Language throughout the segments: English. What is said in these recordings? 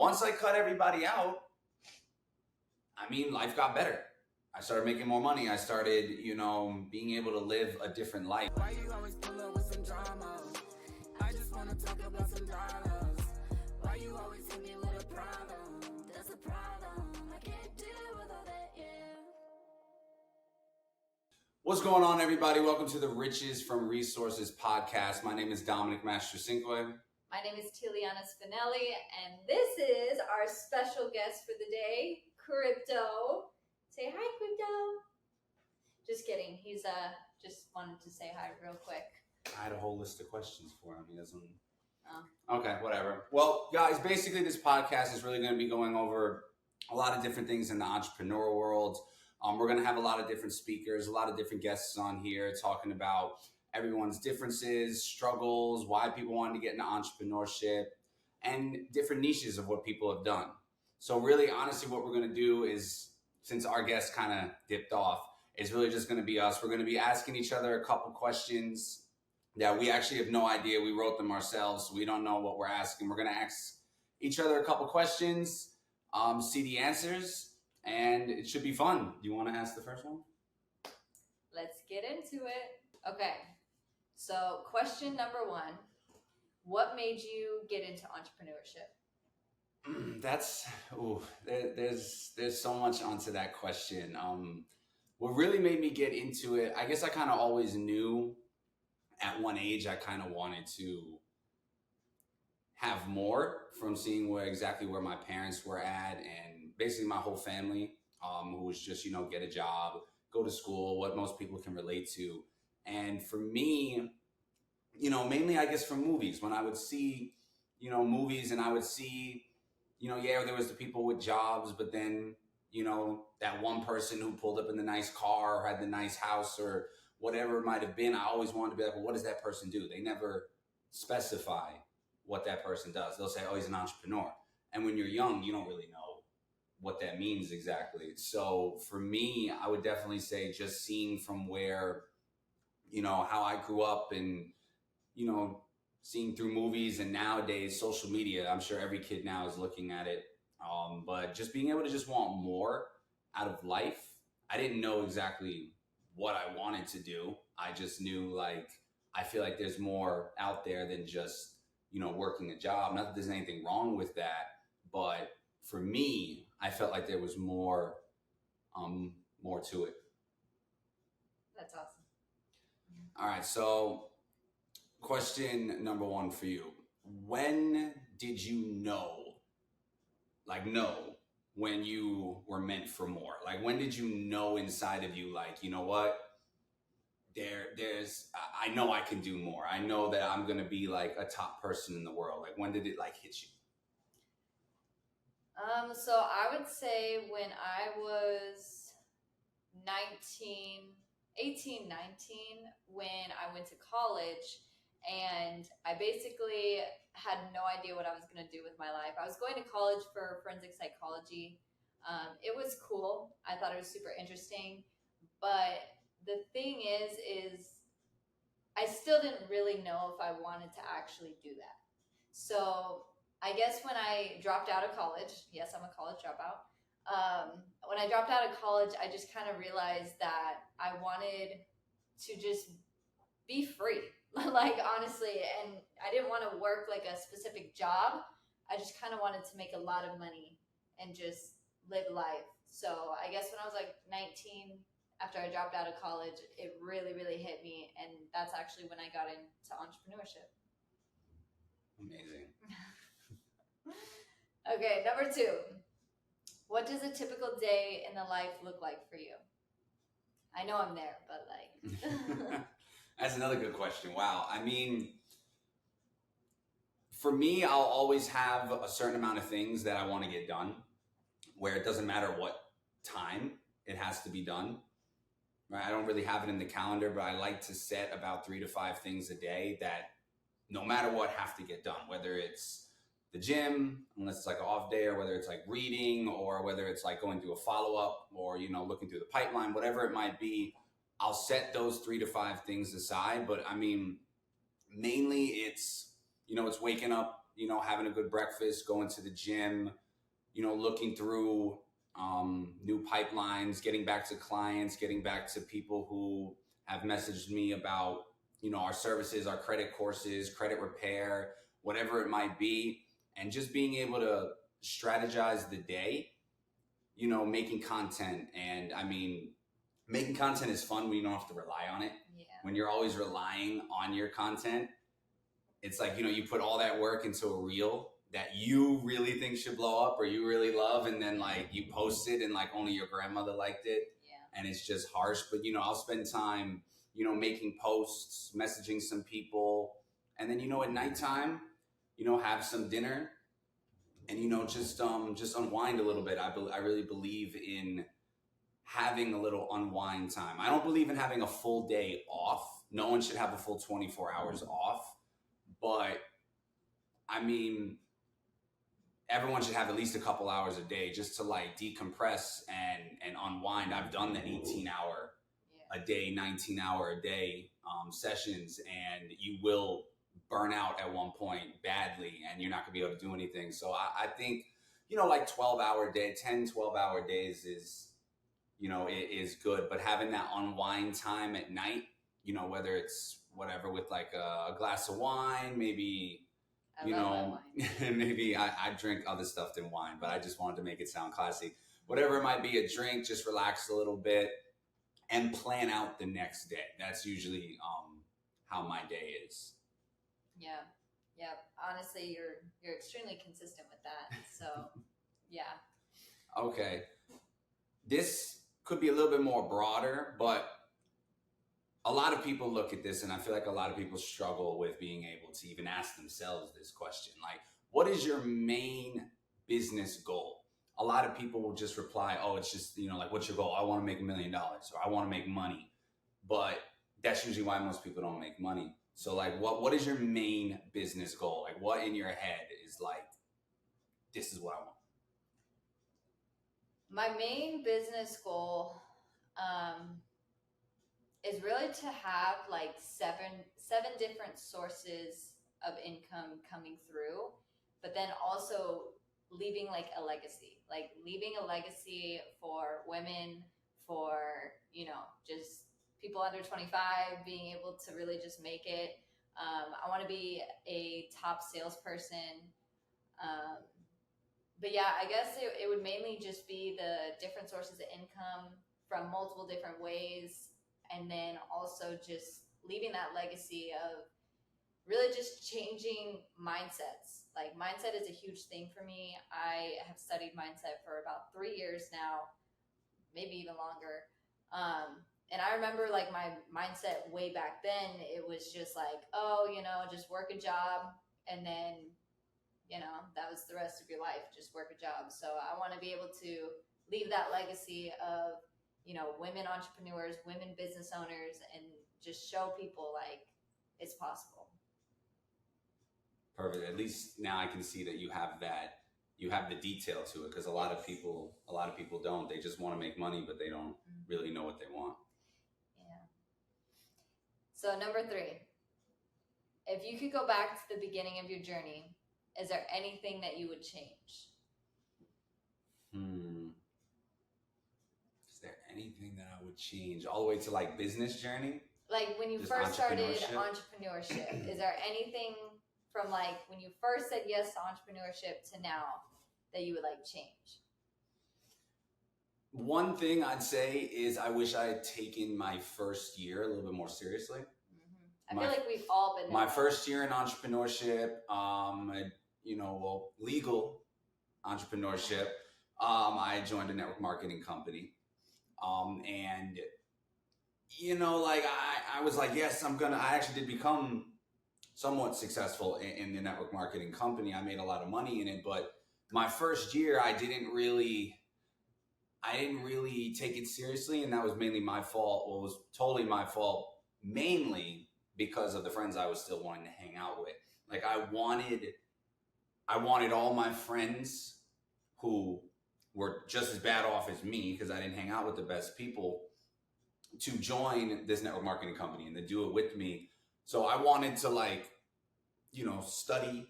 once I cut everybody out, I mean, life got better. I started making more money. I started, being able to live a different life. Why you always pull up with some drama? I just want to talk about some dollars. Why you always hit me with a problem? That's a problem. I can't deal with all that, yeah. What's going on, everybody? Welcome to the Riches from Resources podcast. My name is Dominic Mastrocinque. My name is Tealianna Spinelli, and this is our special guest for the day, Crypto. Say hi, Crypto. Just kidding. He's just wanted to say hi real quick. I had a whole list of questions for him. He doesn't. Oh. Okay, whatever. Well, guys, basically this podcast is really going to be going over a lot of different things in the entrepreneur world. We're going to have a lot of different speakers, a lot of different guests on here talking about everyone's differences, struggles, why people wanted to get into entrepreneurship, and different niches of what people have done. So really, honestly, what we're going to do is, since our guest kind of dipped off, it's really just going to be us. We're going to be asking each other a couple questions that we actually have no idea. We wrote them ourselves, so we don't know what we're asking. We're going to ask each other a couple questions, see the answers, and it should be fun. Do you want to ask the first one? Let's get into it. Okay, so question number one. What made you get into entrepreneurship? There's so much onto that question. What really made me get into it, I guess I kind of always knew at one age I kind of wanted to have more from seeing where my parents were at, and basically my whole family, who was just, get a job, go to school, what most people can relate to. And for me, mainly I guess from movies, when I would see, movies and I would see, there was the people with jobs, but then, that one person who pulled up in the nice car or had the nice house or whatever it might have been, I always wanted to be like, well, what does that person do? They never specify what that person does. They'll say, oh, he's an entrepreneur. And when you're young, you don't really know what that means exactly. So for me, I would definitely say just seeing from where, how I grew up and, seeing through movies and nowadays social media, I'm sure every kid now is looking at it. But just being able to just want more out of life. I didn't know exactly what I wanted to do. I just knew I feel like there's more out there than just, working a job. Not that there's anything wrong with that, but for me, I felt like there was more to it. That's awesome. All right. So question number one for you. When did you know when you were meant for more? When did you know inside of you, you know what? I know I can do more. I know that I'm going to be a top person in the world. When did it hit you? So I would say when I was 18, 19, when I went to college, and I basically had no idea what I was going to do with my life. I was going to college for forensic psychology. It was cool. I thought it was super interesting. But the thing is I still didn't really know if I wanted to actually do that. So I guess when I dropped out of college, yes, I'm a college dropout. When I dropped out of college, I just kind of realized that I wanted to just be free, honestly. And I didn't want to work a specific job. I just kind of wanted to make a lot of money and just live life. So I guess when I was 19, after I dropped out of college, it really, really hit me. And that's actually when I got into entrepreneurship. Amazing. Okay, number two. What does a typical day in the life look like for you? I know I'm there, but That's another good question. Wow. I mean, for me, I'll always have a certain amount of things that I want to get done, where it doesn't matter what time it has to be done. Right? I don't really have it in the calendar, but I like to set about 3 to 5 things a day that no matter what have to get done, whether it's the gym, unless it's an off day, or whether it's reading, or whether it's going through a follow-up, or, looking through the pipeline, whatever it might be. I'll set those 3 to 5 things aside. But I mean, mainly it's, it's waking up you know, having a good breakfast, going to the gym, you know, looking through new pipelines, getting back to clients, getting back to people who have messaged me about, you know, our services, our credit courses, credit repair, whatever it might be, and just being able to strategize the day, you know, making content. And I mean, making content is fun when you don't have to rely on it. Yeah. When you're always relying on your content, it's like, you know, you put all that work into a reel that you really think should blow up or you really love, and then like you post it and like only your grandmother liked it. Yeah. And it's just harsh. But, you know, I'll spend time, you know, making posts, messaging some people, and then, you know, at nighttime, you know, have some dinner and, you know, just unwind a little bit. I really believe in having a little unwind time. I don't believe in having a full day off. No one should have a full 24 hours off. But I mean, everyone should have at least a couple hours a day just to like decompress and unwind. I've done the 18-hour a day, 19-hour a day sessions, and you will burn out at one point badly and you're not gonna be able to do anything. So I think, you know, like 12-hour day, 10, 12-hour days is, you know, it is good. But having that unwind time at night, you know, whether it's whatever with like a glass of wine, maybe, you know, maybe I drink other stuff than wine, but I just wanted to make it sound classy. Whatever it might be, a drink, just relax a little bit and plan out the next day. That's usually how my day is. Yeah. Yeah. Honestly, you're extremely consistent with that. So yeah. Okay. This could be a little bit more broader, but a lot of people look at this, and I feel like a lot of people struggle with being able to even ask themselves this question. Like, what is your main business goal? A lot of people will just reply, oh, it's just, you know, like, what's your goal? I want to make $1 million, or I want to make money. But that's usually why most people don't make money. So like, what is your main business goal? Like, what in your head is like, this is what I want? My main business goal is really to have like seven different sources of income coming through, but then also leaving like a legacy for women, for, you know, just people under 25 being able to really just make it. I want to be a top salesperson. But yeah, I guess it would mainly just be the different sources of income from multiple different ways. And then also just leaving that legacy of really just changing mindsets. Like, mindset is a huge thing for me. I have studied mindset for about 3 years now, maybe even longer. And I remember like my mindset way back then, it was just like, oh, you know, just work a job. And then, you know, that was the rest of your life, just work a job. So I want to be able to leave that legacy of, you know, women entrepreneurs, women business owners, and just show people like it's possible. Perfect. At least now I can see that you have the detail to it, because a lot of people don't. They just want to make money, but they don't really know what they want. Yeah. So number 3, if you could go back to the beginning of your journey, is there anything that you would change? Is there anything that I would change all the way to like business journey? Like when you Just first started entrepreneurship? is there anything from like when you first said yes to entrepreneurship to now that you would like change? One thing I'd say is I wish I had taken my first year a little bit more seriously. I feel like we've all been there. My first year in entrepreneurship, you know, well, legal entrepreneurship, I joined a network marketing company. And, you know, like I was like, yes, I actually did become somewhat successful in the network marketing company. I made a lot of money in it, but my first year, I didn't really take it seriously. And that was mainly my fault. Well, it was totally my fault, mainly because of the friends I was still wanting to hang out with. Like I wanted all my friends who were just as bad off as me, because I didn't hang out with the best people, to join this network marketing company and to do it with me. So I wanted to, like, you know, study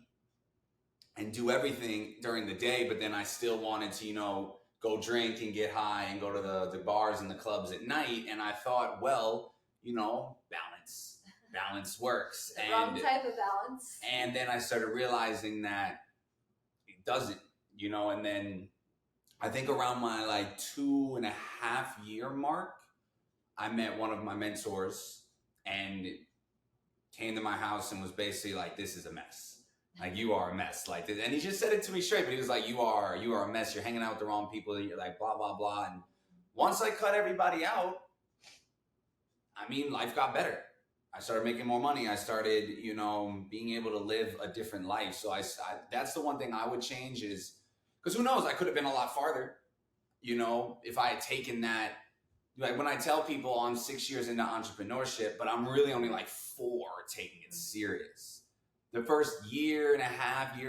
and do everything during the day, but then I still wanted to, go drink and get high and go to the bars and the clubs at night. And I thought, well, balance works. The wrong type of balance. And then I started realizing that it doesn't, and then I think around my like 2.5-year mark, I met one of my mentors and came to my house and was basically like, this is a mess. Like, you are a mess. Like, and he just said it to me straight, but he was like, you are a mess. You're hanging out with the wrong people. You're like, blah, blah, blah. And once I cut everybody out, life got better. I started making more money. I started, being able to live a different life. So I that's the one thing I would change is, because who knows, I could have been a lot farther, if I had taken that. Like, when I tell people I'm 6 years into entrepreneurship, but I'm really only like 4 taking it serious. The first year and a half, I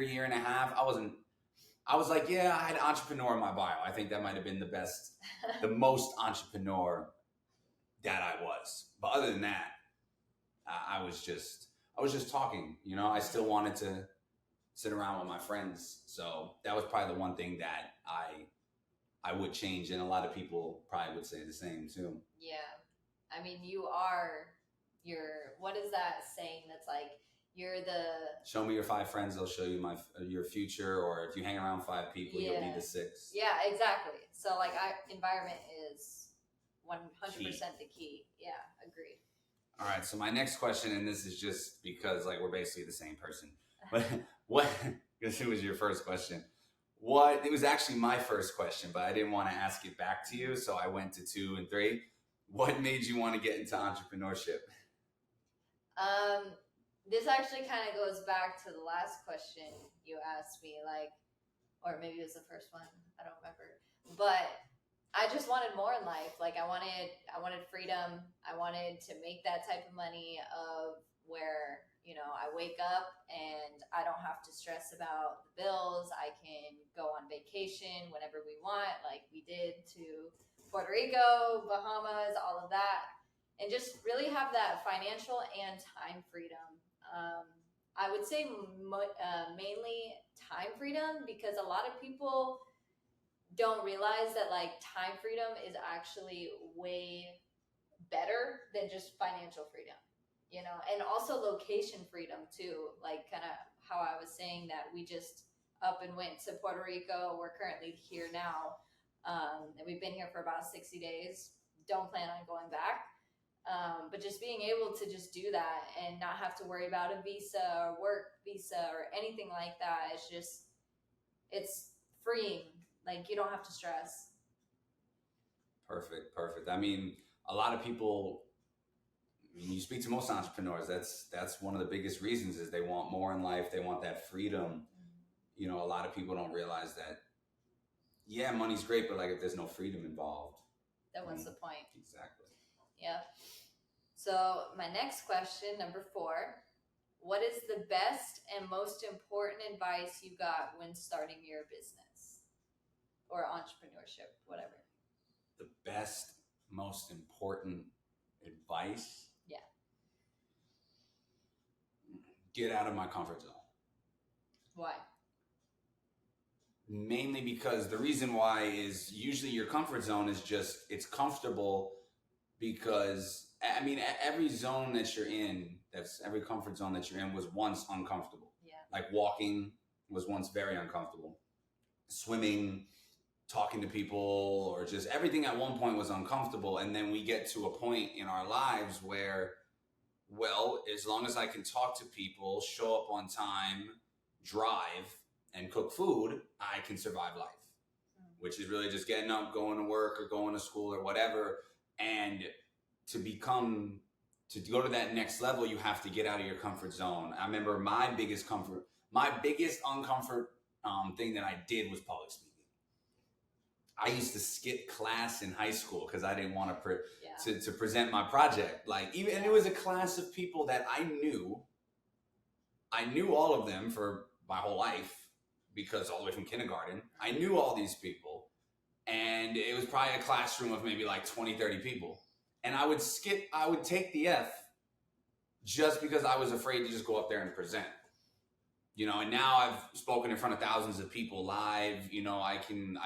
was like, yeah, I had entrepreneur in my bio. I think that might have been the most entrepreneur that I was. But other than that, I was just talking, I still wanted to sit around with my friends. So that was probably the one thing that I would change. And a lot of people probably would say the same too. Yeah. What is that saying that's like, show me your 5 friends, they'll show you your future. Or if you hang around 5 people, you'll be the 6th. Yeah, exactly. So like environment is 100% the key. Yeah, agreed. All right, so my next question, and this is just because like we're basically the same person, but because it was your first question. It was actually my first question, but I didn't want to ask it back to you, so I went to 2 and 3. What made you want to get into entrepreneurship? This actually kind of goes back to the last question you asked me, or maybe it was the first one. I don't remember. But I just wanted more in life. Like, I wanted freedom. I wanted to make that type of money of where, I wake up and I don't have to stress about the bills. I can go on vacation whenever we want, like we did to Puerto Rico, Bahamas, all of that. And just really have that financial and time freedom. I would say mainly time freedom, because a lot of people don't realize that like time freedom is actually way better than just financial freedom, and also location freedom too. Like, kind of how I was saying that we just up and went to Puerto Rico. We're currently here now. And we've been here for about 60 days. Don't plan on going back. But just being able to just do that and not have to worry about a visa or work visa or anything like that. It's freeing. Like, you don't have to stress. Perfect. A lot of people, you speak to most entrepreneurs, that's one of the biggest reasons is they want more in life. They want that freedom. A lot of people don't realize that, yeah, money's great, but like if there's no freedom involved, then what's the point? Exactly. Yeah. So my next question, number 4, what is the best and most important advice you got when starting your business or entrepreneurship, whatever? The best, most important advice? Yeah. Get out of my comfort zone. Why? Mainly because the reason why is usually your comfort zone is just, it's comfortable because, every zone that you're in, every comfort zone that you're in was once uncomfortable. Yeah. Like walking was once very uncomfortable. Swimming, talking to people, or just everything at one point was uncomfortable. And then we get to a point in our lives where, well, as long as I can talk to people, show up on time, drive, and cook food, I can survive life. Which is really just getting up, going to work or going to school or whatever. And to go to that next level, you have to get out of your comfort zone. I remember my biggest uncomfort thing that I did was public speaking. I used to skip class in high school because I didn't want to present my project. And it was a class of people that I knew. I knew all of them for my whole life, because all the way from kindergarten, I knew all these people. And it was probably a classroom of maybe like 20, 30 people. And I would take the F just because I was afraid to just go up there and present. and now I've spoken in front of thousands of people live. I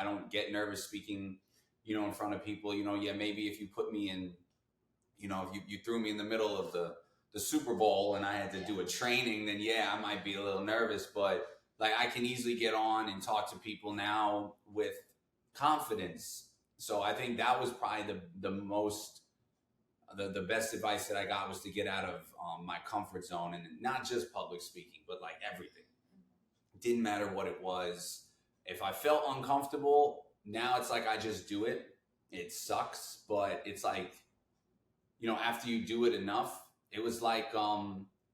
don't get nervous speaking, in front of people. Yeah, maybe if you put me in, if you threw me in the middle of the Super Bowl and I had to do a training, then yeah, I might be a little nervous. But like, I can easily get on and talk to people now with confidence. So I think that was probably the best advice that I got, was to get out of my comfort zone, and not just public speaking, but like everything. It didn't matter what it was. If I felt uncomfortable, now it's like I just do it. It sucks, but it's like, after you do it enough, it was like,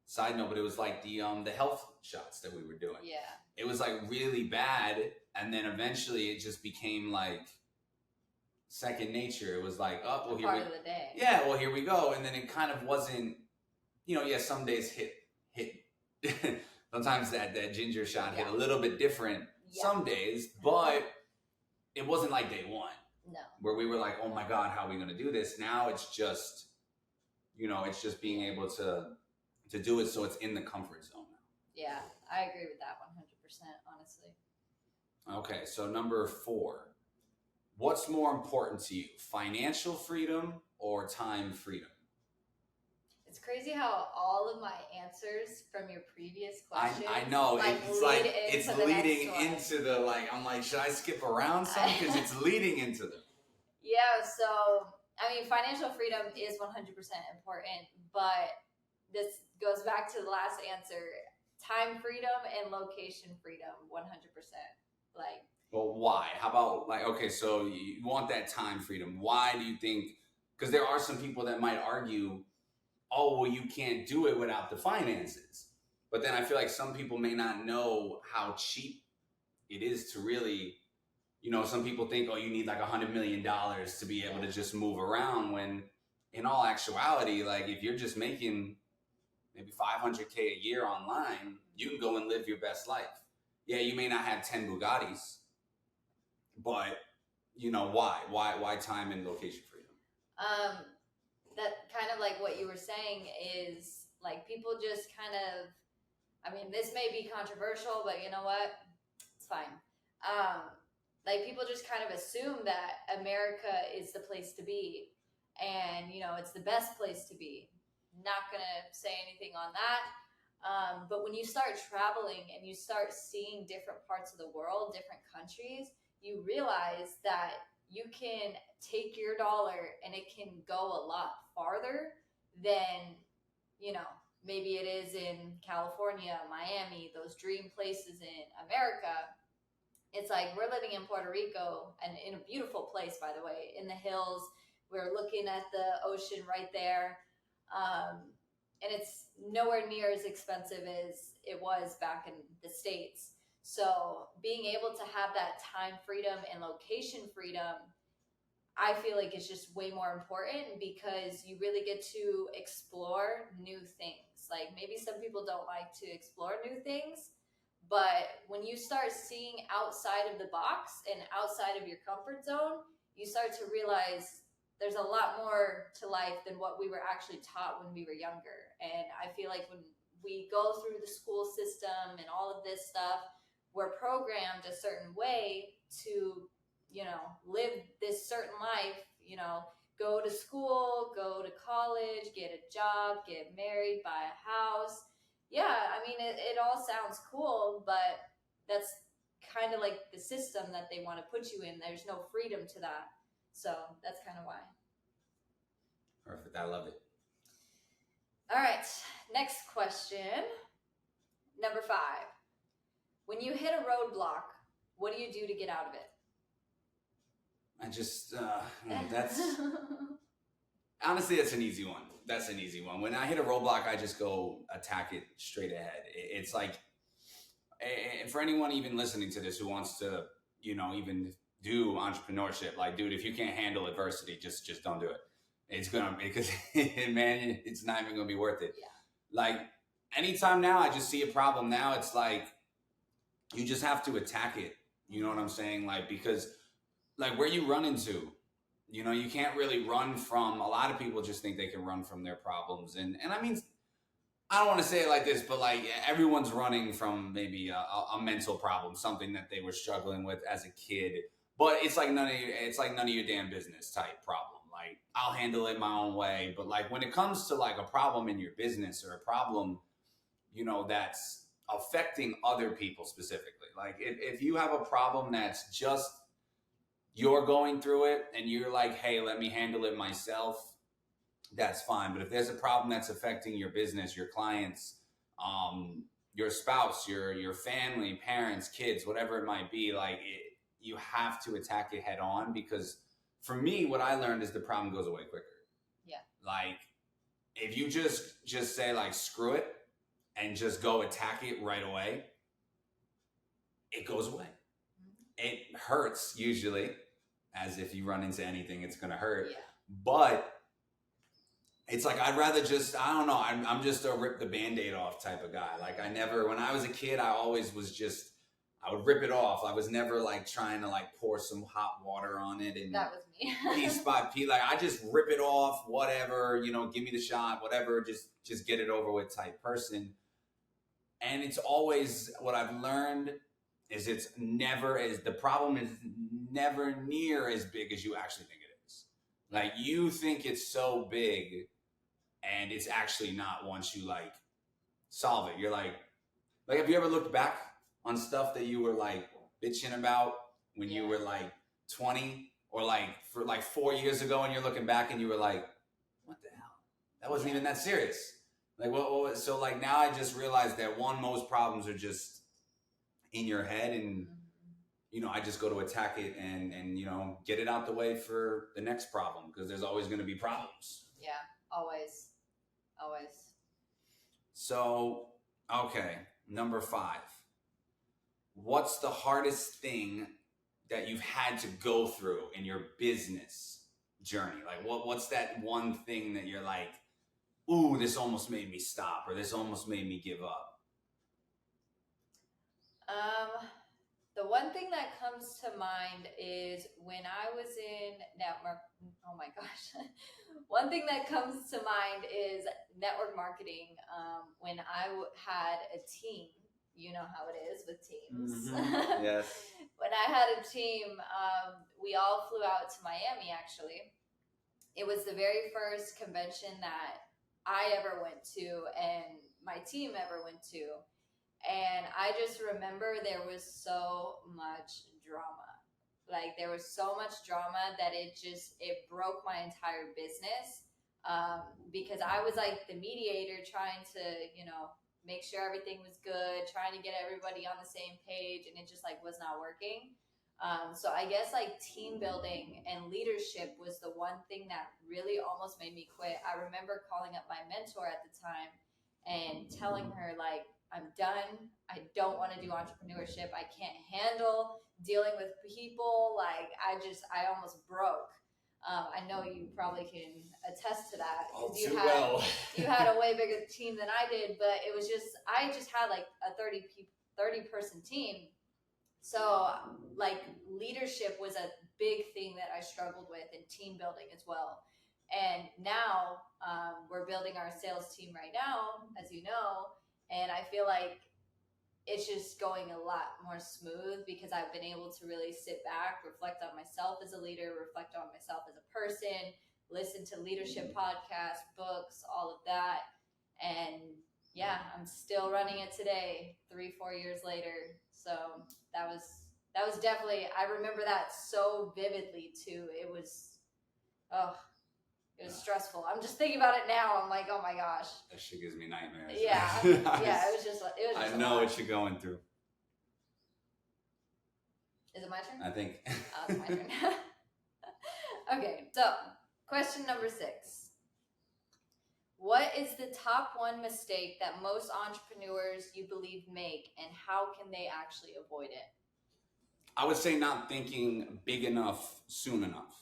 side note, but it was like the health shots that we were doing. Yeah. It was like really bad, and then eventually it just became like second nature. It was like, oh, well, part of the day. Yeah, well, here we go. And then it kind of wasn't, yeah, some days hit. Sometimes that ginger shot hit a little bit different some days, but it wasn't like day one. No. Where we were like, oh my God, how are we going to do this? Now it's just, it's just being able to do it so it's in the comfort zone now. Yeah, I agree with that 100%, honestly. Okay, so number 4. What's more important to you, financial freedom or time freedom? It's crazy how all of my answers from your previous question, I know, it's leading into the, like, I'm like, should I skip around some? Because it's leading into them. Yeah, so, I mean, financial freedom is 100% important, but this goes back to the last answer. Time freedom and location freedom, 100%. Like, well, why? How about, like, okay, so you want that time freedom. Why do you think? Because there are some people that might argue, oh, well, you can't do it without the finances. But then I feel like some people may not know how cheap it is to really, some people think, oh, you need like $100 million to be able to just move around, when in all actuality, like, if you're just making maybe $500K a year online, you can go and live your best life. Yeah, you may not have 10 Bugattis, but why time and location freedom? That kind of like what you were saying is like, people just kind of, I mean, this may be controversial, but you know what? It's fine. Like, people just kind of assume that America is the place to be, and it's the best place to be. Not gonna say anything on that. But when you start traveling and you start seeing different parts of the world, different countries, you realize that you can take your dollar and it can go a lot farther than, maybe it is in California, Miami, those dream places in America. It's like, we're living in Puerto Rico, and in a beautiful place, by the way, in the hills. We're looking at the ocean right there. And it's nowhere near as expensive as it was back in the States. So being able to have that time freedom and location freedom, I feel like it's just way more important, because you really get to explore new things. Like, maybe some people don't like to explore new things, but when you start seeing outside of the box and outside of your comfort zone, you start to realize there's a lot more to life than what we were actually taught when we were younger. And I feel like when we go through the school system and all of this stuff, we're programmed a certain way to, live this certain life, go to school, go to college, get a job, get married, buy a house. Yeah, I mean, it all sounds cool, but that's kind of like the system that they want to put you in. There's no freedom to that. So that's kind of why. Perfect. I love it. All right. Next question. Number 5. When you hit a roadblock, what do you do to get out of it? I just, that's, honestly, that's an easy one. That's an easy one. When I hit a roadblock, I just go attack it straight ahead. It's like, and for anyone even listening to this who wants to, even do entrepreneurship, like, dude, if you can't handle adversity, just don't do it. It's gonna, because man, it's not even gonna be worth it. Yeah. Like, anytime now I just see a problem now, it's like, you just have to attack it. You know what I'm saying? Like, because like, where you run into, you can't really run from, a lot of people just think they can run from their problems. And I mean, I don't want to say it like this, but like everyone's running from maybe a mental problem, something that they were struggling with as a kid. But it's like none of your damn business type problem. Like I'll handle it my own way. But like when it comes to like a problem in your business or a problem, that's affecting other people specifically. Like if you have a problem that's just you're going through it and you're like, hey, let me handle it myself, that's fine. But if there's a problem that's affecting your business, your clients, your spouse, your family, parents, kids, whatever it might be, you have to attack it head on, because for me, what I learned is the problem goes away quicker. Yeah. Like if you just say like, screw it and just go attack it right away, it goes away. Mm-hmm. It hurts usually, as if you run into anything, it's going to hurt. Yeah. But it's like, I'd rather just, I don't know, I'm just a rip the Band-Aid off type of guy. Like when I was a kid, I always was just, I would rip it off. I was never like trying to like pour some hot water on it. And that was me. Piece by piece, like I just rip it off, whatever, give me the shot, whatever, just get it over with type person. And it's always, what I've learned is the problem is never near as big as you actually think it is. Like you think it's so big, and it's actually not once you like solve it. You're like have you ever looked back on stuff that you were like bitching about when you were like 20 or like for like 4 years ago, and you're looking back and you were like, what the hell? That wasn't even that serious. Like what? So like now I just realized that most problems are just in your head, and I just go to attack it and get it out the way for the next problem, because there's always going to be problems. Yeah, always. So, okay, number 5. What's the hardest thing that you've had to go through in your business journey? Like what's that one thing that you're like, ooh, this almost made me stop, or this almost made me give up? The one thing that comes to mind is when I was in network. Oh my gosh. One thing that comes to mind is network marketing. When I had a team, you know how it is with teams. Mm-hmm. Yes. When I had a team, we all flew out to Miami, actually. It was the very first convention that I ever went to and my team ever went to. And I just remember there was so much drama. Like there was so much drama that it broke my entire business. Because I was like the mediator trying to, make sure everything was good, trying to get everybody on the same page, and it just like was not working. So I guess like team building and leadership was the one thing that really almost made me quit. I remember calling up my mentor at the time and telling her like, I'm done. I don't want to do entrepreneurship. I can't handle dealing with people. Like I almost broke. I know you probably can attest to that. You had a way bigger team than I did, but it was I just had like a 30 person team. So like leadership was a big thing that I struggled with, and team building as well. And now we're building our sales team right now, as you know. And I feel like it's just going a lot more smooth because I've been able to really sit back, reflect on myself as a leader, reflect on myself as a person, listen to leadership podcasts, books, all of that. And yeah, I'm still running it today, 3-4 years later. So that was definitely, I remember that so vividly too. It was stressful. I'm just thinking about it now. I'm like, oh my gosh. That shit gives me nightmares. Yeah. Yeah, it was just I know what you're going through. Is it my turn? I think. It's my turn. Okay, so question number 6. What is the top one mistake that most entrepreneurs you believe make, and how can they actually avoid it? I would say not thinking big enough soon enough.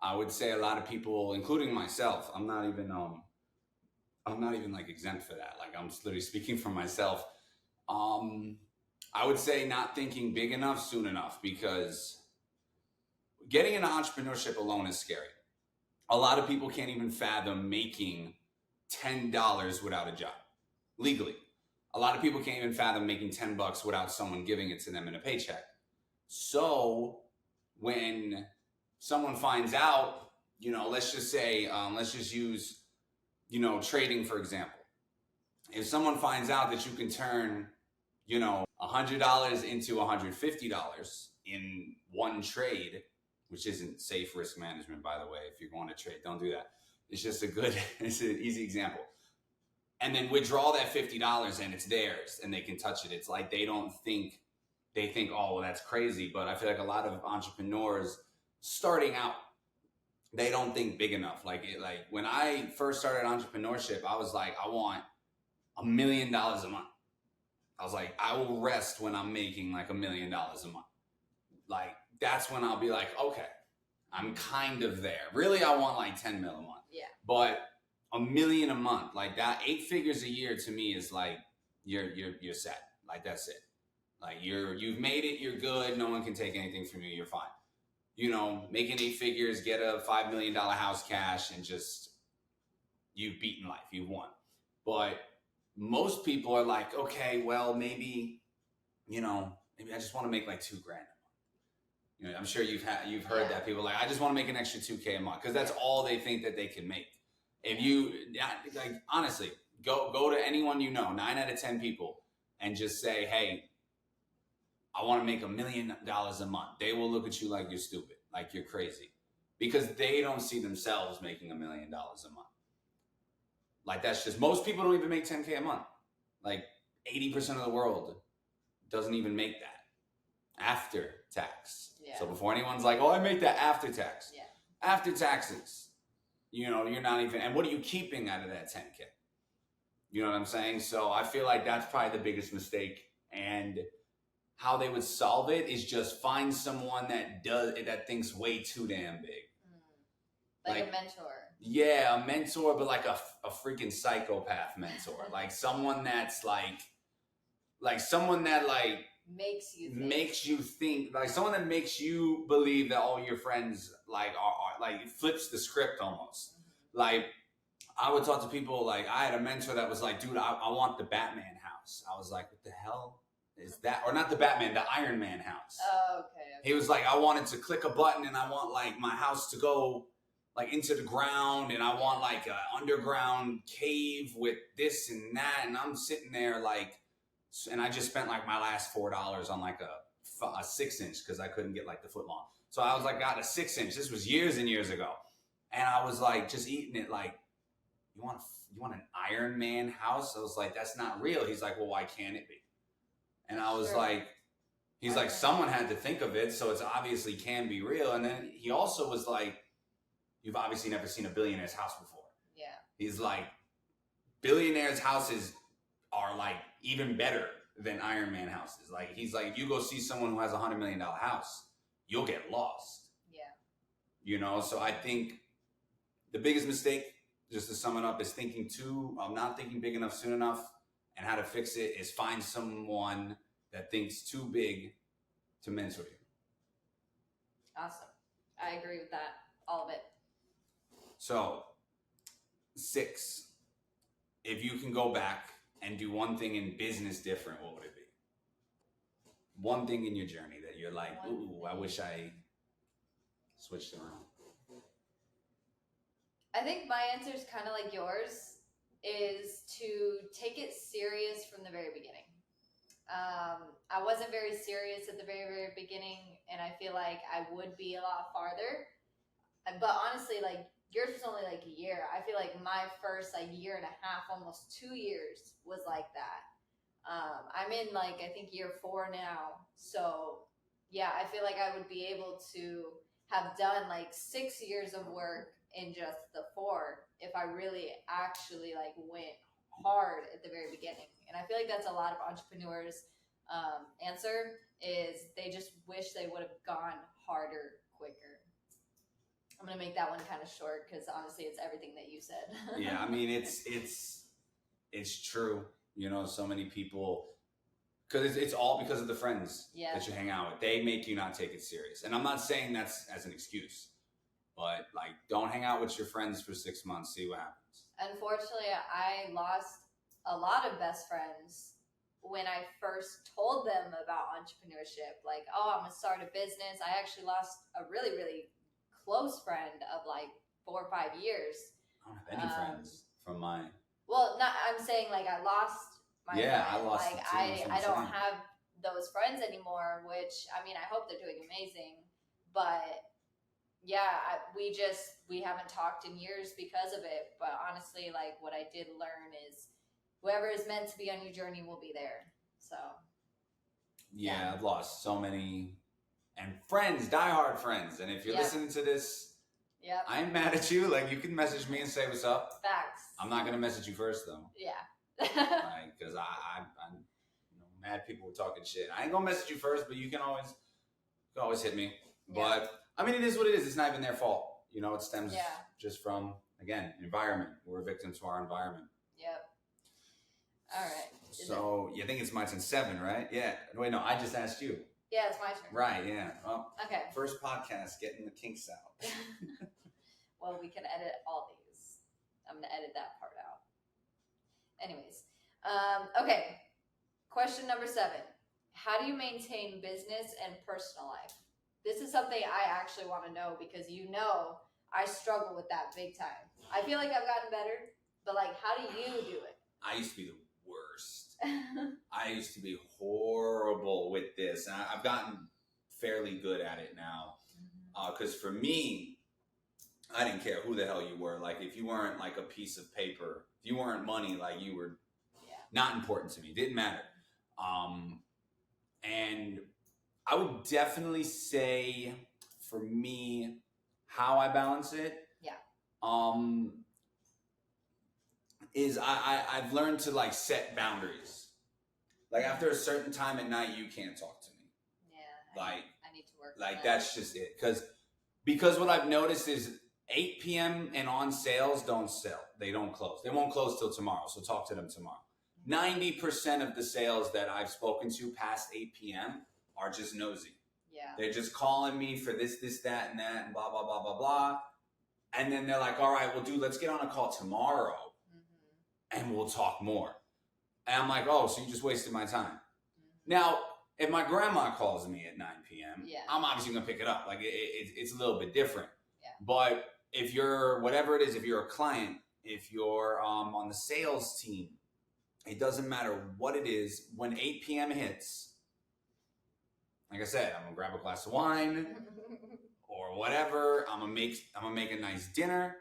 I would say a lot of people, including myself, I'm not even like exempt for that. Like I'm literally speaking for myself. I would say not thinking big enough soon enough, because getting into entrepreneurship alone is scary. A lot of people can't even fathom making $10 without a job. legally. A lot of people can't even fathom making $10 without someone giving it to them in a paycheck. So when someone finds out, let's just say, let's just use, trading, for example. If someone finds out that you can turn, $100 into $150 in one trade, which isn't safe risk management, by the way. If you're going to trade, don't do that. It's just it's an easy example. And then withdraw that $50 and it's theirs and they can touch it. It's like they think, oh, well, that's crazy. But I feel like a lot of entrepreneurs starting out, they don't think big enough. Like when I first started entrepreneurship, I was like, I want $1 million a month. I was like, I will rest when I'm making like $1 million a month. Like, that's when I'll be like, okay, I'm kind of there. Really, I want like 10 mil a month. Yeah. But $1 million a month, like that, 8 figures a year to me is like, you're set. Like, that's it. Like, you've made it, you're good. No one can take anything from you. You're fine. Making 8 figures, get a $5 million house cash, and just, you've beaten life. You've won. But most people are like, okay, well, maybe I just want to make like $2,000 a month. I'm sure you've heard that people are like, I just want to make an extra $2,000 a month, because that's all they think that they can make. If you like, honestly, go to anyone 9 out of 10 people, and just say, hey, I want to make $1 million a month. They will look at you like you're stupid, like you're crazy, because they don't see themselves making $1 million a month. Like, that's just, most people don't even make $10,000 a month. Like 80% of the world doesn't even make that after tax. Yeah. So before anyone's like, oh, I make that after tax. Yeah. After taxes, you're not even, and what are you keeping out of that $10,000? You know what I'm saying? So I feel like that's probably the biggest mistake. And how they would solve it is just find someone that thinks way too damn big. Like a mentor. Yeah, a mentor, but like a freaking psychopath mentor. Like someone that's like someone that like makes you think, like someone that makes you believe that all your friends like are like, it flips the script almost. Mm-hmm. Like, I would talk to people, like I had a mentor that was like, dude, I want the Batman house. I was like, what the hell is that? Or not the Batman, the Iron Man house. Oh, okay. He was like, I wanted to click a button and I want like my house to go like into the ground, and I want like an underground cave with this and that. And I'm sitting there like, and I just spent like my last $4 on like a 6-inch, because I couldn't get like the foot long. So I was like, got a 6-inch. This was years and years ago. And I was like, just eating it like, you want an Iron Man house? I was like, that's not real. He's like, well, why can't it be? And I was like, he's like, someone had to think of it, so it's obviously can be real. And then he also was like, you've obviously never seen a billionaire's house before. Yeah. He's like, billionaires' houses are like even better than Iron Man houses. Like, he's like, if you go see someone who has a $100 million house, you'll get lost. Yeah. So I think the biggest mistake, just to sum it up, is not thinking big enough soon enough. And how to fix it is find someone that thinks too big to mentor you. Awesome. I agree with that. All of it. So, 6, if you can go back and do one thing in business different, what would it be? One thing in your journey that you're like, ooh, I wish I switched around. I think my answer is kind of like yours, is to take it serious from the very beginning. I wasn't very serious at the very, very beginning, and I feel like I would be a lot farther. But honestly, like, yours was only like a year. I feel like my first like year and a half, almost 2 years, was like that. I'm in like, I think year 4 now. So yeah, I feel like I would be able to have done like 6 years of work in just the 4 if I really actually like went hard at the very beginning. And I feel like that's a lot of entrepreneurs' answer, is they just wish they would have gone harder quicker. I'm gonna make that one kind of short, because honestly, it's everything that you said. Yeah, I mean, it's true. So many people, because it's all because of the friends that you hang out with. They make you not take it serious. And I'm not saying that's as an excuse, but like, don't hang out with your friends for 6 months. See what happens. Unfortunately, I lost a lot of best friends when I first told them about entrepreneurship. Like, oh, I'm gonna start a business. I actually lost a really, really close friend of like 4 or 5 years. I don't have any friends from my. Well, not. I'm saying like I lost my friend. I lost like it too, I don't have those friends anymore. Which I mean, I hope they're doing amazing. But yeah, we haven't talked in years because of it. But honestly, like what I did learn is whoever is meant to be on your journey will be there. So yeah. I've lost so many and friends, diehard friends. And if you're listening to this, I ain't mad at you. Like you can message me and say what's up. Facts. I'm not gonna message you first though. Yeah. Like, cause I'm mad people were talking shit. I ain't gonna message you first, but you can always hit me. Yeah. But I mean, it is what it is. It's not even their fault. It stems just from, again, environment. We're a victim to our environment. Yep. All right. So you think it's my turn 7, right? Yeah. Wait, no, I just asked you. Yeah, it's my turn. Right, yeah. Well, okay. First podcast, getting the kinks out. Well, we can edit all these. I'm going to edit that part out. Anyways. Okay. Question number 7. How do you maintain business and personal life? This is something I actually want to know because I struggle with that big time. I feel like I've gotten better, but like, how do you do it? I used to be the worst. I used to be horrible with this. And I've gotten fairly good at it now. Because for me, I didn't care who the hell you were. Like, if you weren't like a piece of paper, if you weren't money, like you were not important to me. It didn't matter. And I would definitely say for me, how I balance it, is I've learned to like set boundaries. Like after a certain time at night, you can't talk to me. Yeah. Like I need to work. Like that's just it. Because what I've noticed is 8 p.m. and on sales don't sell. They don't close. They won't close till tomorrow. So talk to them tomorrow. 90% of the sales that I've spoken to past 8 p.m. are just nosy. Yeah. They're just calling me for this, that, and that, and blah, blah, blah, blah, blah. And then they're like, all right, well, dude, let's get on a call tomorrow and we'll talk more. And I'm like, oh, so you just wasted my time. Now, if my grandma calls me at 9 p.m., I'm obviously going to pick it up. Like, it's a little bit different. Yeah. But if you're, whatever it is, if you're a client, if you're on the sales team, it doesn't matter what it is. When 8 p.m. hits, like I said, I'm going to grab a glass of wine or whatever. I'm going to make a nice dinner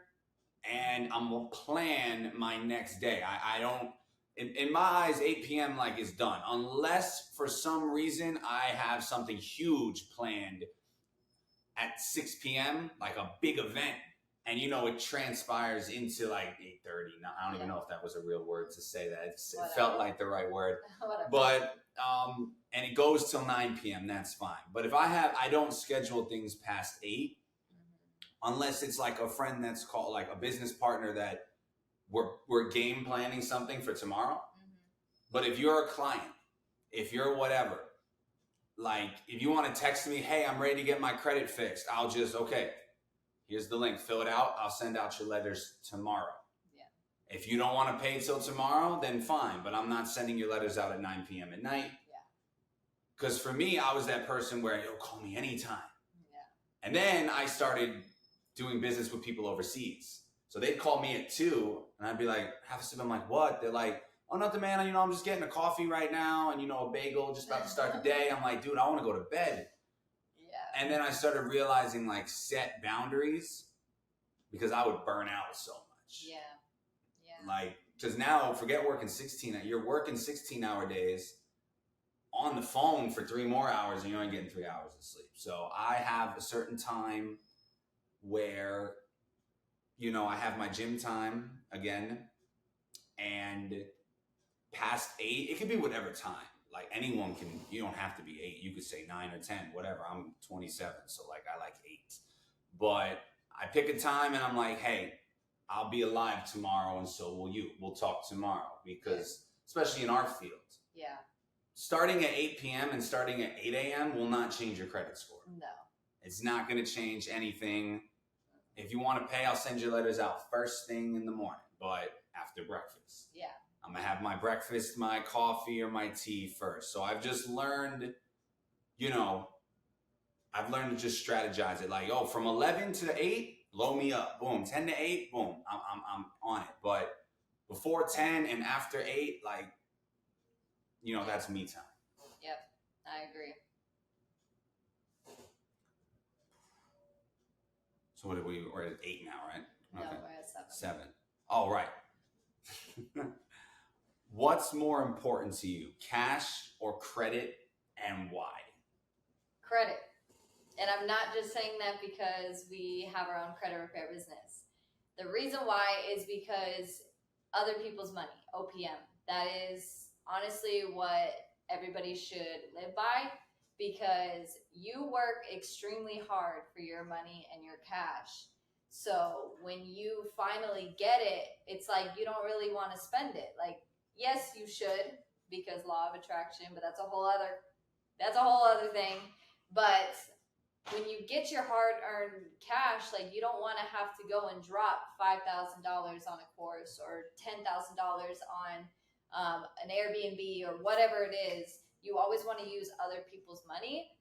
and I'm going to plan my next day. I don't, in my eyes, 8 p.m. like is done. Unless for some reason I have something huge planned at 6 p.m., like a big event. And it transpires into like 8:30. Now, I don't even know if that was a real word to say that. It felt like the right word. But, and it goes till 9 p.m. That's fine. But if I don't schedule things past 8, unless it's like a friend that's called like a business partner that we're game planning something for tomorrow. But if you're a client, if you're whatever, like if you want to text me, hey, I'm ready to get my credit fixed. I'll just, okay, here's the link, fill it out. I'll send out your letters tomorrow. Yeah. If you don't want to pay till tomorrow, then fine. But I'm not sending your letters out at 9 p.m. at night. Yeah. Because for me, I was that person where, call me anytime. Yeah. And then I started doing business with people overseas. So they'd call me at 2 and I'd be like, half a sip. I'm like, what? They're like, oh, nothing, man. I'm just getting a coffee right now. And, a bagel, just about to start the day. I'm like, dude, I want to go to bed. Yeah. And then I started realizing like set boundaries because I would burn out so much. Yeah. Yeah. Like, because now forget working 16, you're working 16-hour days on the phone for 3 more hours and you're only getting 3 hours of sleep. So I have a certain time where, I have my gym time again, and past 8, it could be whatever time. Like anyone can, you don't have to be 8. You could say 9 or 10, whatever. I'm 27, so like I like 8. But I pick a time and I'm like, hey, I'll be alive tomorrow and so will you. We'll talk tomorrow because, especially in our field. Yeah. Starting at 8 p.m. and starting at 8 a.m. will not change your credit score. No. It's not going to change anything. If you want to pay, I'll send your letters out first thing in the morning, but after breakfast. Yeah. I'm going to have my breakfast, my coffee, or my tea first. So I've just learned, I've learned to just strategize it. Like, oh, from 11 to 8, load me up. Boom. 10 to 8, boom. I'm on it. But before 10 and after 8, like, that's me time. Yep, I agree. So we're at 8 now, right? No, we're at 7. 7. All right. What's more important to you, cash or credit, and why? Credit. And I'm not just saying that because we have our own credit repair business. The reason why is because other people's money, OPM. That is honestly what everybody should live by, because you work extremely hard for your money and your cash. So when you finally get it, it's like you don't really want to spend it. Like, yes, you should, because law of attraction, but that's a whole other thing. But when you get your hard-earned cash, like, you don't want to have to go and drop $5,000 on a course or $10,000 on an Airbnb or whatever it is. You always want to use other people's money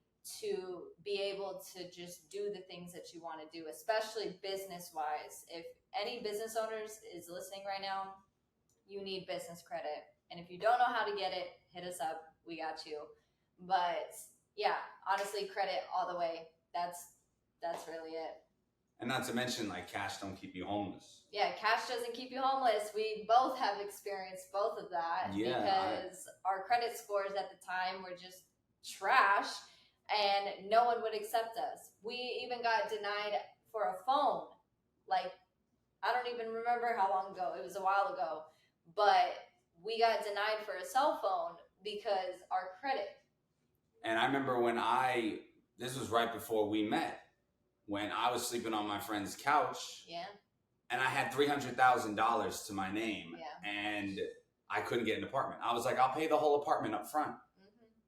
to be able to just do the things that you want to do, especially business-wise. If any business owners is listening right now, you need business credit. And if you don't know how to get it, hit us up. We got you. But yeah, honestly, credit all the way. That's really it. And not to mention, like, cash don't keep you homeless. Yeah, cash doesn't keep you homeless. We both have experienced both of that, because our credit scores at the time were just trash and no one would accept us. We even got denied for a phone. Like, I don't even remember how long ago. It was a while ago. But we got denied for a cell phone because our credit. And I remember this was right before we met, when I was sleeping on my friend's couch. Yeah. And I had $300,000 to my name. Yeah. And I couldn't get an apartment. I was like, I'll pay the whole apartment up front.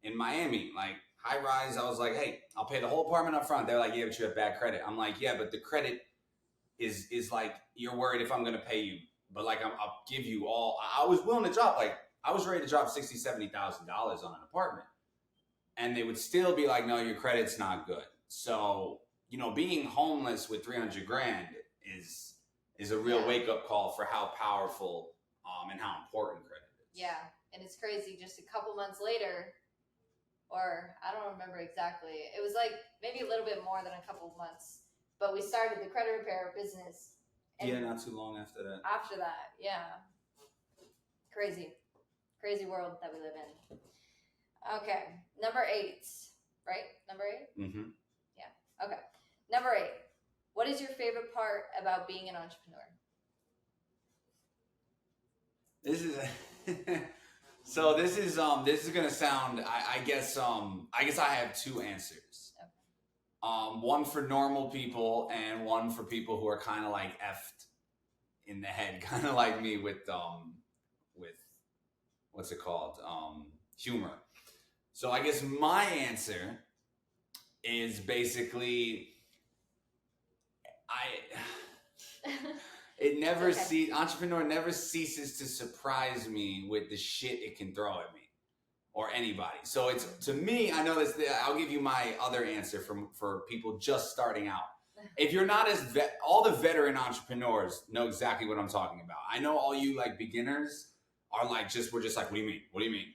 In Miami, like, high rise. I was like, hey, I'll pay the whole apartment up front. They're like, yeah, but you have bad credit. I'm like, yeah, but the credit is like, you're worried if I'm going to pay you. But, like, I'll give you all. I was willing to drop, like, I was ready to drop $60,000, $70,000 on an apartment. And they would still be like, no, your credit's not good. So, being homeless with $300,000 is a real wake-up call for how powerful and how important credit is. Yeah, and it's crazy. Just a couple months later, or I don't remember exactly. It was like maybe a little bit more than a couple of months. But we started the credit repair business. Yeah, not too long after that. After that, yeah. Crazy world that we live in. Okay, number 8, right? Number 8? Mm-hmm. Yeah, okay. Number 8. What is your favorite part about being an entrepreneur? This is gonna sound. I guess I have 2 answers. Okay. One for normal people and one for people who are kind of like effed in the head, kind of like me with what's it called? Humor. So I guess my answer is basically entrepreneur never ceases to surprise me with the shit it can throw at me or anybody. So it's, to me, I know this, I'll give you my other answer for people just starting out. If you're not all the veteran entrepreneurs know exactly what I'm talking about. I know all you like beginners are like, we're just like, what do you mean? What do you mean?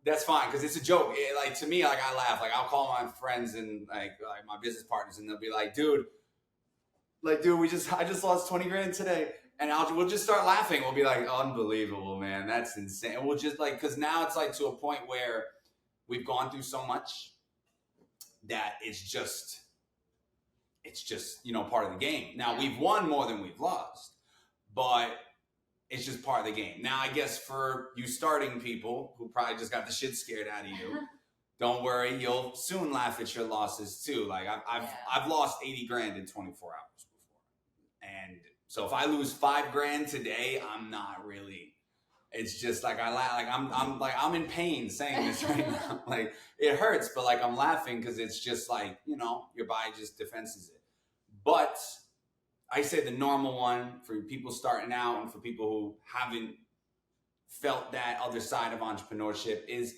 That's fine, because it's a joke. Like, to me, like, I laugh. Like, I'll call my friends and like my business partners, and they'll be like, dude, I just lost $20,000 today. And we'll just start laughing. We'll be like, unbelievable, man. That's insane. And we'll just like, because now it's like to a point where we've gone through so much that it's just, part of the game. Now, we've won more than we've lost, but it's just part of the game. Now, I guess for you starting people who probably just got the shit scared out of you, don't worry, you'll soon laugh at your losses too. Like, I've lost $80,000 in 24 hours before. And so if I lose $5,000 today, I'm not really, it's just like, I laugh, like, I'm in pain saying this right now. Like, it hurts, but like, I'm laughing because it's just like, your body just defenses it. But I say the normal one for people starting out and for people who haven't felt that other side of entrepreneurship is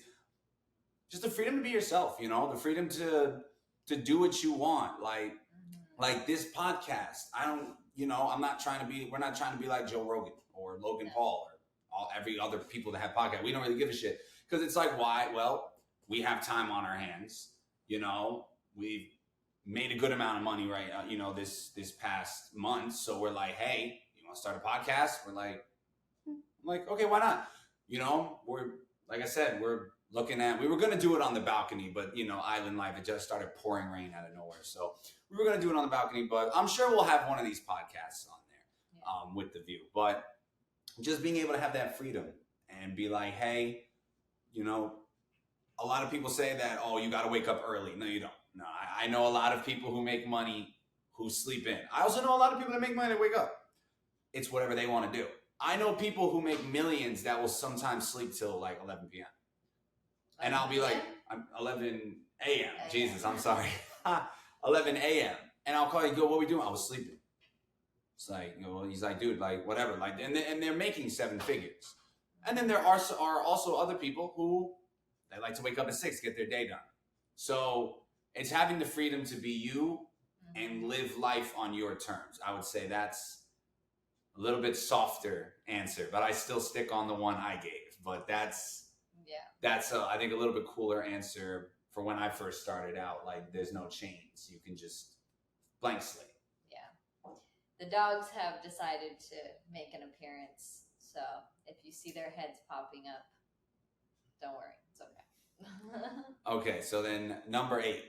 just the freedom to be yourself, you know, the freedom to do what you want. Like this podcast, I'm not trying to be, we're not trying to be like Joe Rogan or Logan Paul or every other people that have podcasts. We don't really give a shit because it's like, why? Well, we have time on our hands. You know, we've made a good amount of money, right? This past month. So we're like, hey, you want to start a podcast? We're like, okay, why not? You know, like I said, we're looking at, we were going to do it on the balcony, but island life, it just started pouring rain out of nowhere. So we were going to do it on the balcony, but I'm sure we'll have one of these podcasts on there with the view. But just being able to have that freedom and be like, hey, a lot of people say that, oh, you got to wake up early. No, you don't. No, I know a lot of people who make money who sleep in. I also know a lot of people that make money that wake up. It's whatever they want to do. I know people who make millions that will sometimes sleep till like 11 p.m. And I'll be like, I'm 11 a.m. Jesus, I'm sorry. 11 a.m. And I'll call you, go, what are we doing? I was sleeping. It's like, he's like, dude, like whatever. Like, and they're making 7 figures. And then there are also other people who they like to wake up at 6, get their day done. So it's having the freedom to be you and live life on your terms. I would say that's a little bit softer answer, but I still stick on the one I gave. But that's I think a little bit cooler answer for when I first started out. Like there's no chains. You can just blank slate. Yeah. The dogs have decided to make an appearance. So if you see their heads popping up, don't worry. It's okay. Okay. So then number 8.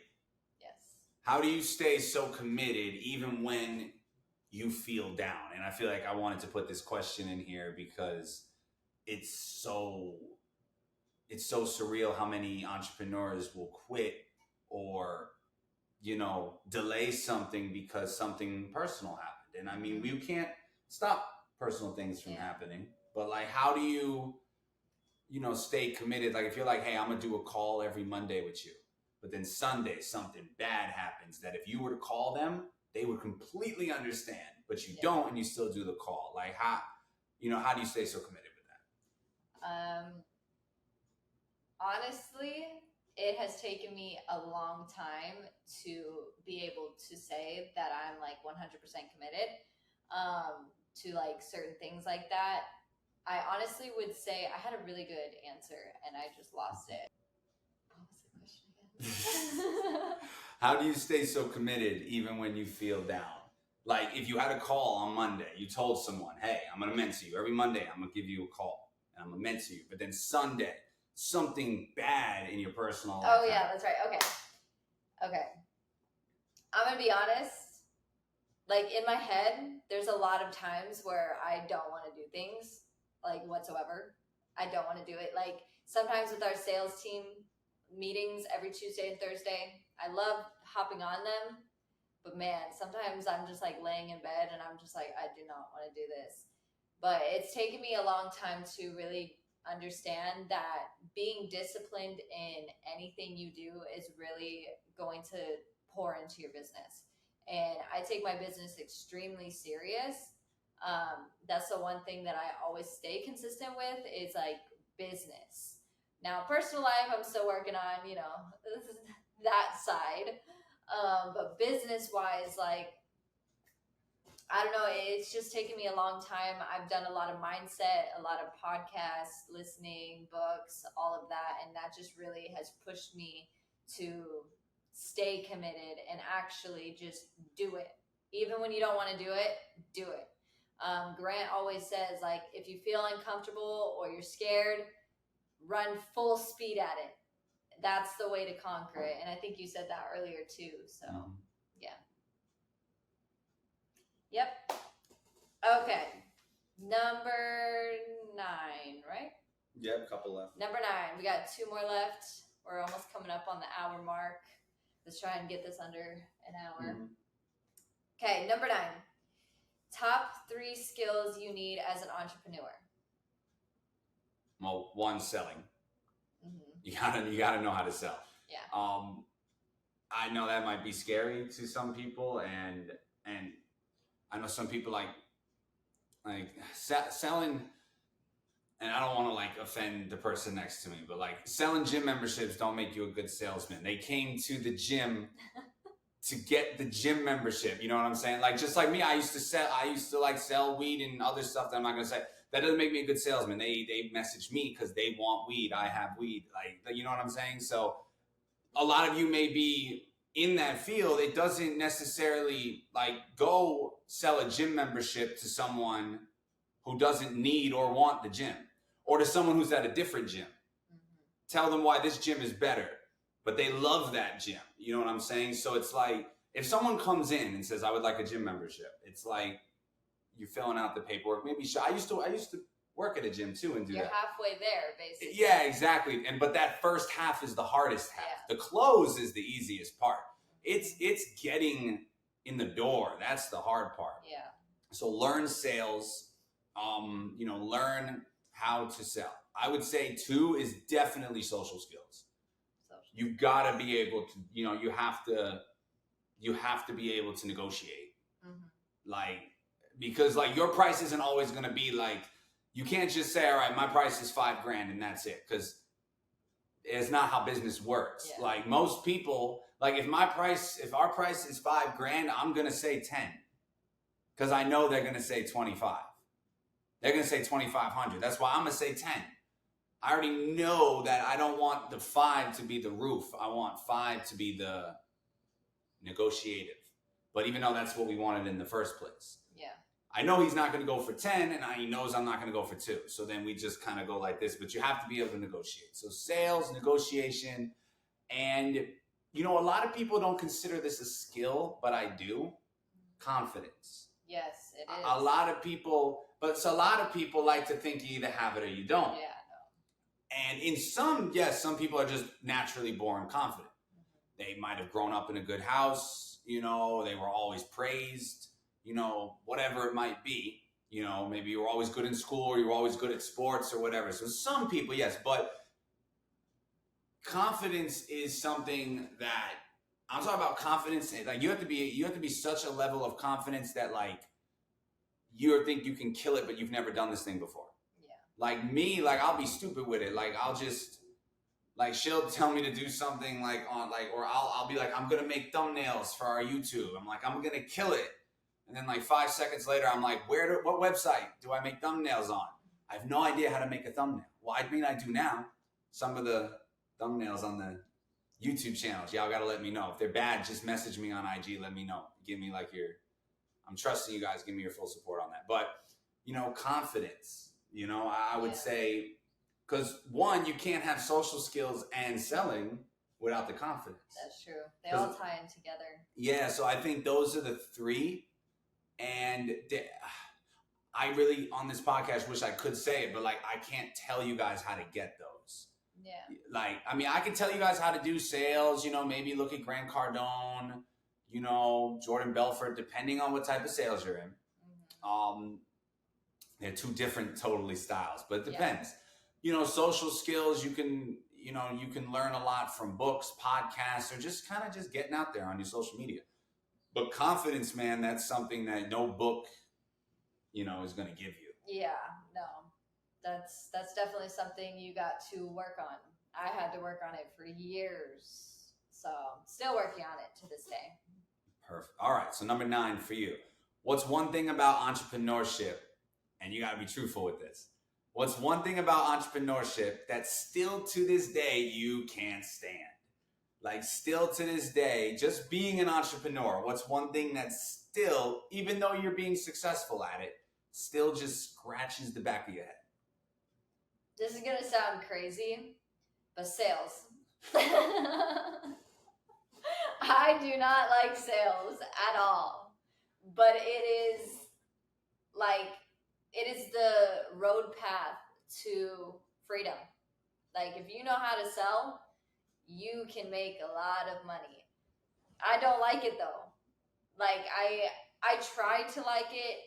Yes. How do you stay so committed even when you feel down? And I feel like I wanted to put this question in here because it's so surreal how many entrepreneurs will quit or, delay something because something personal happened. And I mean, you can't stop personal things from happening, but like, how do you, stay committed? Like if you're like, hey, I'm going to do a call every Monday with you, but then Sunday, something bad happens that if you were to call them, they would completely understand, but you don't, and you still do the call. Like how do you stay so committed with that? Honestly, it has taken me a long time to be able to say that I'm like 100% committed to like certain things like that. I honestly would say I had a really good answer and I just lost it. What was the question again? How do you stay so committed even when you feel down? Like if you had a call on Monday, you told someone, hey, I'm going to mentor you. Every Monday, I'm going to give you a call and I'm going to mentor you. But then Sunday, something bad in your personal life. Oh, yeah, that's right. Okay. I'm going to be honest. Like in my head, there's a lot of times where I don't want to do things like whatsoever. I don't want to do it. Like sometimes with our sales team meetings every Tuesday and Thursday, I love hopping on them. But man, sometimes I'm just like laying in bed and I'm just like, I do not want to do this. But it's taken me a long time to really understand that being disciplined in anything you do is really going to pour into your business. And I take my business extremely serious. That's the one thing that I always stay consistent with is like business. Now, personal life, I'm still working on, that side. But business wise, like, I don't know, it's just taken me a long time. I've done a lot of mindset, a lot of podcasts, listening, books, all of that. And that just really has pushed me to stay committed and actually just do it. Even when you don't want to do it, do it. Grant always says, like, if you feel uncomfortable or you're scared, run full speed at it. That's the way to conquer it. And I think you said that earlier too. So, yeah. Yep. Okay. Number 9, right? Yep, couple left. Number 9. We got 2 more left. We're almost coming up on the hour mark. Let's try and get this under an hour. Okay, number 9. Top 3 skills you need as an entrepreneur. Well, 1, selling. You gotta know how to sell. Yeah. I know that might be scary to some people, and I know some people like selling. and I don't want to like offend the person next to me, but like selling gym memberships don't make you a good salesman. They came to the gym to get the gym membership. You know what I'm saying? Like, just like me, I used to like sell weed and other stuff that I'm not going to say. That doesn't make me a good salesman. They message me because they want weed. I have weed. Like, you know what I'm saying? So a lot of you may be in that field. It doesn't necessarily like go sell a gym membership to someone who doesn't need or want the gym, or to someone who's at a different gym. Tell them why this gym is better, but they love that gym. You know what I'm saying? So it's like, if someone comes in and says, I would like a gym membership, it's like you're filling out the paperwork. Maybe I used to work at a gym too and do You're that. halfway there, basically. Yeah, exactly. But that first half is the hardest half. Yeah. The close is the easiest part. It's getting in the door. That's the hard part. Yeah. So learn sales. Learn how to sell. I would say 2 is definitely social skills. You've got to be able to, you have to be able to negotiate. Like, because like your price isn't always going to be like, you can't just say, all right, my price is $5,000 and that's it. Because it's not how business works. Yeah. Like most people, like if our price is $5,000, I'm going to say 10. Because I know they're going to say 25. They're going to say 2,500. That's why I'm going to say 10. I already know that I don't want the 5 to be the roof. I want 5 to be the negotiative. But even though that's what we wanted in the first place. Yeah. I know he's not going to go for 10, and he knows I'm not going to go for 2. So then we just kind of go like this. But you have to be able to negotiate. So sales, negotiation, and, a lot of people don't consider this a skill, but I do. Confidence. Yes, it is. A lot of people like to think you either have it or you don't. Yeah. And some people are just naturally born confident. They might have grown up in a good house, they were always praised, whatever it might be. Maybe you were always good in school or you were always good at sports or whatever. So some people, yes, but confidence is something that I'm talking about. Confidence, like you have to be such a level of confidence that like you think you can kill it, but you've never done this thing before. Like me, like I'll be stupid with it. Like I'll just, like she'll tell me to do something like on like, or I'll be like, I'm gonna make thumbnails for our YouTube. I'm like, I'm gonna kill it. And then like 5 seconds later, I'm like, what website do I make thumbnails on? I have no idea how to make a thumbnail. Well, I mean, I do now. Some of the thumbnails on the YouTube channels, y'all gotta let me know. If they're bad, just message me on IG, let me know. Give me like I'm trusting you guys, give me your full support on that. But, confidence. I would say, because one, you can't have social skills and selling without the confidence. That's true. They all tie in together. Yeah, so I think those are the 3. And I really, on this podcast, wish I could say it, but like, I can't tell you guys how to get those. Yeah. Like, I mean, I can tell you guys how to do sales, maybe look at Grant Cardone, Jordan Belfort, depending on what type of sales you're in. They're 2 different totally styles, but it depends. Yeah. Social skills, you can learn a lot from books, podcasts, or just kind of just getting out there on your social media. But confidence, man, that's something that no book, is going to give you. Yeah, no. That's definitely something you got to work on. I had to work on it for years. So, still working on it to this day. Perfect. All right, so number 9 for you. What's one thing about entrepreneurship? And you got to be truthful with this. What's one thing about entrepreneurship that still to this day you can't stand? Like still to this day, just being an entrepreneur, what's one thing that still, even though you're being successful at it, still just scratches the back of your head? This is going to sound crazy, but sales. I do not like sales at all. But it is the road path to freedom. Like if you know how to sell, you can make a lot of money. I don't like it though. Like I try to like it.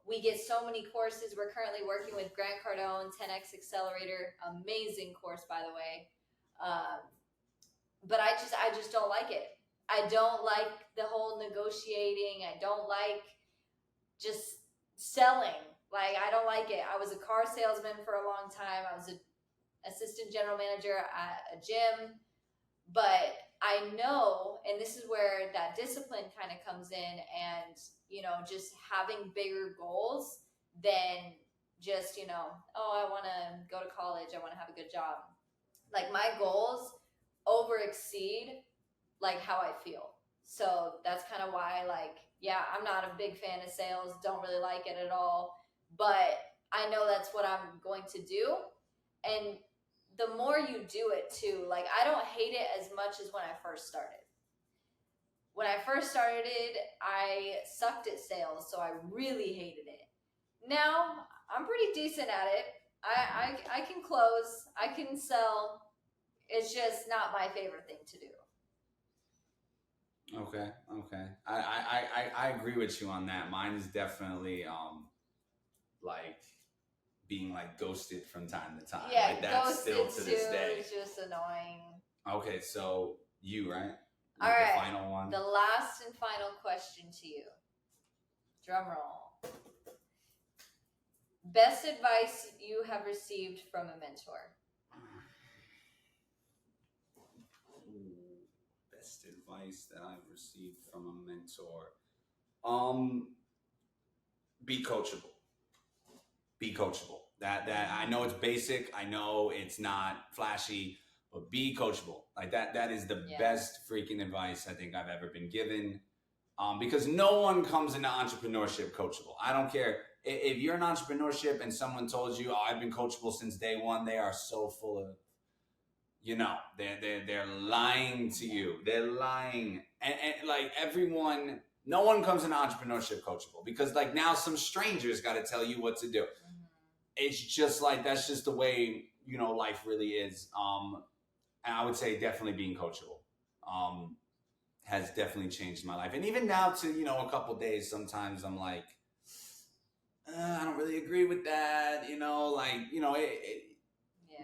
We get so many courses. We're currently working with Grant Cardone, 10X Accelerator. Amazing course, by the way. But I just don't like it. I don't like the whole negotiating. I don't like just selling. Like, I don't like it. I was a car salesman for a long time. I was an assistant general manager at a gym. But I know, and this is where that discipline kind of comes in, and, you know, just having bigger goals than just, you know, oh, I want to go to college. I want to have a good job. Like, my goals over exceed like how I feel. So that's kind of why, like, yeah, I'm not a big fan of sales. Don't really like it at all. But I know that's what I'm going to do. And the more you do it too, like, I don't hate it as much as when I first started. When I first started, I sucked at sales, so I really hated it. Now, I'm pretty decent at it. I can close, I can sell. It's just not my favorite thing to do. Okay. I agree with you on that. Mine is definitely like being like ghosted from time to time. Yeah, like that's still to this day. It's just annoying. Okay, so you, right? All right. The final one. The last and final question to you. Drum roll. Best advice you have received from a mentor. Best advice that I've received from a mentor. Be coachable. Be coachable. That I know it's basic. I know it's not flashy, but be coachable. Like that is the best freaking advice I think I've ever been given. Because no one comes into entrepreneurship coachable. I don't care if you're in entrepreneurship and someone told you, "Oh, I've been coachable since day one." They are so full of, you know, they're lying to you. They're lying, and like everyone, no one comes into entrepreneurship coachable because like now some strangers got to tell you what to do. Mm-hmm. It's just like that's just the way, you know, life really is. And I would say definitely being coachable has definitely changed my life. And even now to, you know, a couple days, sometimes I'm like, I don't really agree with that. You know, like, you know,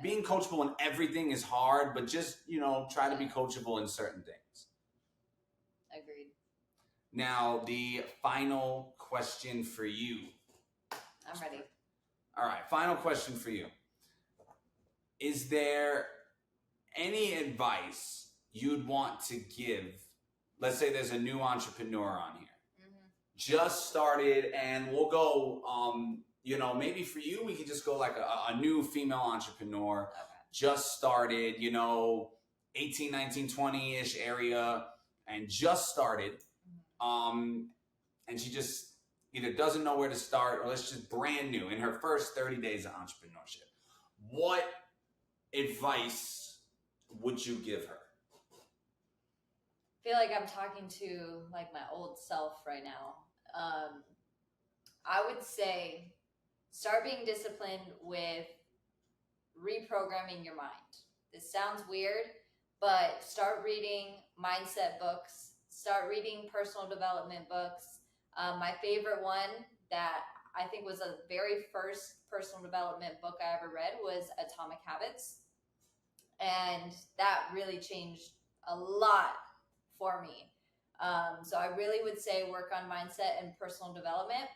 being coachable in everything is hard, but just, you know, try to be coachable in certain things. Agreed. Now, the final question for you. I'm ready. All right, final question for you. Is there any advice you'd want to give? Let's say there's a new entrepreneur on here. Mm-hmm. Just started, and we'll go, you know, maybe for you, we could just go like a new female entrepreneur, okay. Just started, you know, 18, 19, 20-ish area, and just started. And she just either doesn't know where to start, or it's just brand new in her first 30 days of entrepreneurship. What advice would you give her? I feel like I'm talking to like my old self right now. I would say start being disciplined with reprogramming your mind. This sounds weird, but start reading mindset books, start reading personal development books. My favorite one that I think was the very first personal development book I ever read was Atomic Habits. And that really changed a lot for me. So I really would say work on mindset and personal development.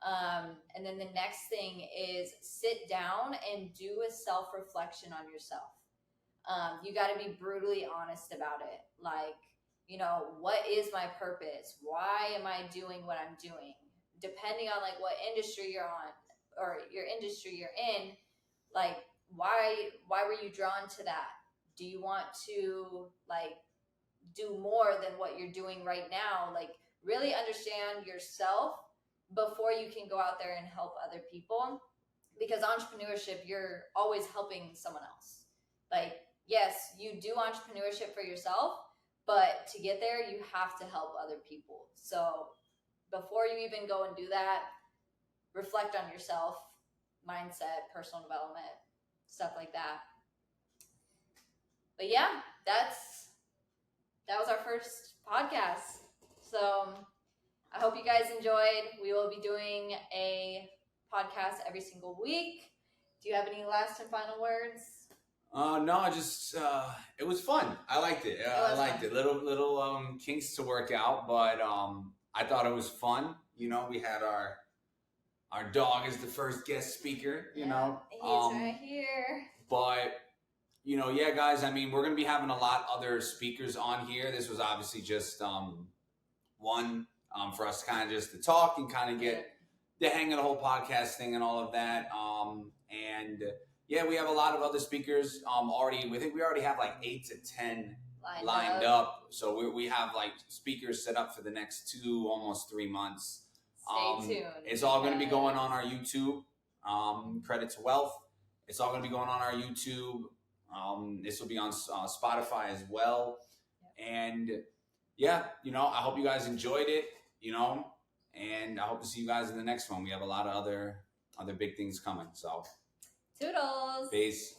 And then the next thing is sit down and do a self-reflection on yourself. You got to be brutally honest about it. Like, you know, what is my purpose? Why am I doing what I'm doing? Depending on like what industry you're on or your industry you're in, like why were you drawn to that? Do you want to like do more than what you're doing right now? Like really understand yourself before you can go out there and help other people. Because entrepreneurship, you're always helping someone else. Like, yes, you do entrepreneurship for yourself, but to get there, you have to help other people. So before you even go and do that, reflect on yourself, mindset, personal development, stuff like that. But yeah, that was our first podcast. So I hope you guys enjoyed. We will be doing a podcast every single week. Do you have any last and final words? No, I just it was fun. I liked it. I liked it. Little kinks to work out, but I thought it was fun. You know, we had Our dog is the first guest speaker, you know. He's right here. But, you know, yeah, guys, I mean, we're going to be having a lot other speakers on here. This was obviously just one for us kind of just to talk and kind of get the hang of the whole podcast thing and all of that. And yeah, we have a lot of other speakers already. We think we already have like 8 to 10 lined up. So we have like speakers set up for the next 2, almost 3 months. Stay tuned. It's all going to be going on our YouTube. Credit to Wealth. It's all going to be going on our YouTube. This will be on Spotify as well. And yeah, you know, I hope you guys enjoyed it, you know, and I hope to see you guys in the next one. We have a lot of other big things coming. So toodles. Peace.